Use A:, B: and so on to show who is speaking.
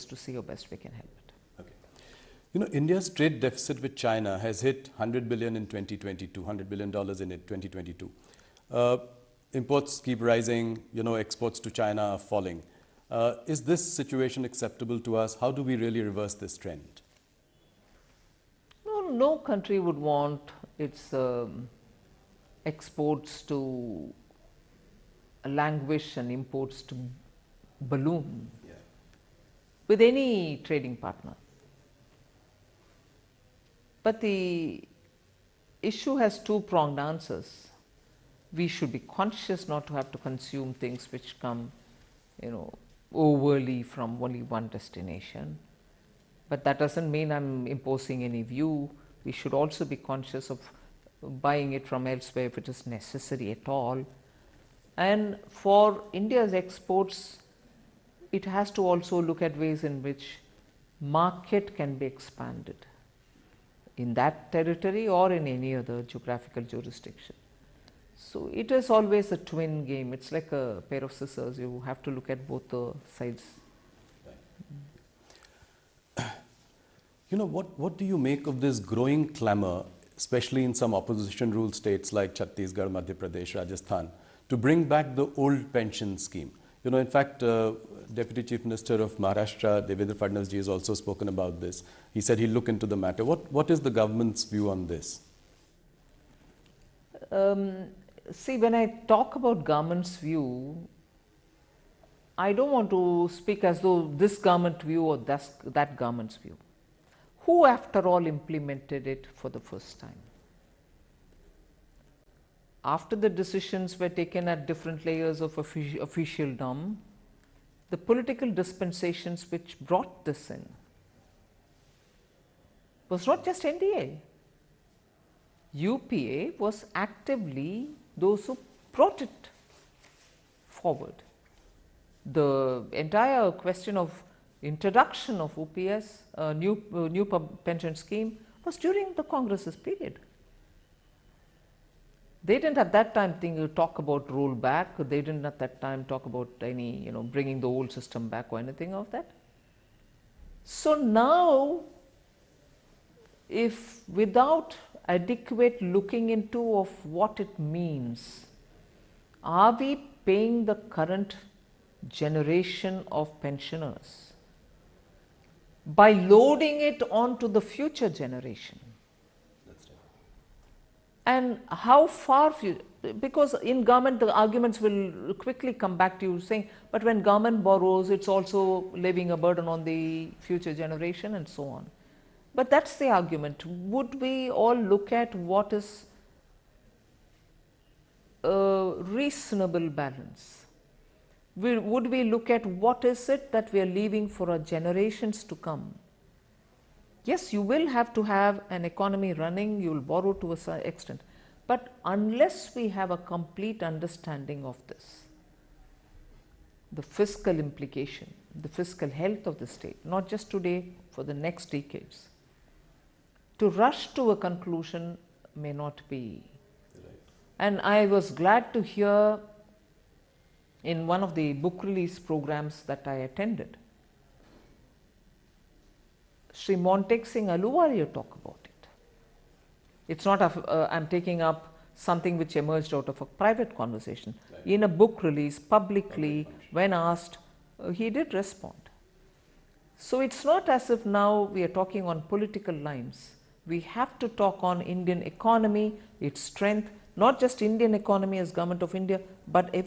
A: to see how best we can help it.
B: Okay. You know, India's trade deficit with China has hit 100 billion in 2022, $100 billion in 2022. Imports keep rising, exports to China are falling. Is this situation acceptable to us? How do we really reverse this trend?
A: No country would want its exports to languish and imports to balloon with any trading partner. But the issue has two-pronged answers. We should be conscious not to have to consume things which come, overly from only one destination. But that doesn't mean I'm imposing any view. We should also be conscious of buying it from elsewhere if it is necessary at all. And for India's exports, it has to also look at ways in which market can be expanded in that territory or in any other geographical jurisdiction. So it is always a twin game. It's like a pair of scissors. You have to look at both the sides.
B: What do you make of this growing clamor, especially in some opposition ruled states like Chhattisgarh, Madhya Pradesh, Rajasthan, to bring back the old pension scheme? In fact, Deputy Chief Minister of Maharashtra, Devendra Fadnavis ji, has also spoken about this. He said he'll look into the matter. What is the government's view on this?
A: See, when I talk about government's view, I don't want to speak as though this government view or that government's view. Who, after all, implemented it for the first time? After the decisions were taken at different layers of officialdom, the political dispensations which brought this in was not just NDA. UPA was actively those who brought it forward. The entire question of introduction of OPS, new pension scheme, was during the Congress's period. They didn't at that time talk about rollback. They didn't at that time talk about any, bringing the old system back or anything of that. So now, if without adequate looking into of what it means, are we paying the current generation of pensioners by loading it onto the future generation? And how far, because in government the arguments will quickly come back to you saying, but when government borrows, it's also leaving a burden on the future generation and so on. But that's the argument. Would we all look at what is a reasonable balance? Would we look at what is it that we are leaving for our generations to come? Yes, you will have to have an economy running, you will borrow to a certain extent. But unless we have a complete understanding of this, the fiscal implication, the fiscal health of the state, not just today, for the next decades, to rush to a conclusion may not be. And I was glad to hear in one of the book release programs that I attended, Sri Montek Singh Aluwalia talk about it. It's not I'm taking up something which emerged out of a private conversation. Right. In a book release, publicly, when asked, he did respond. So it's not as if now we are talking on political lines. We have to talk on Indian economy, its strength, not just Indian economy as Government of India, but every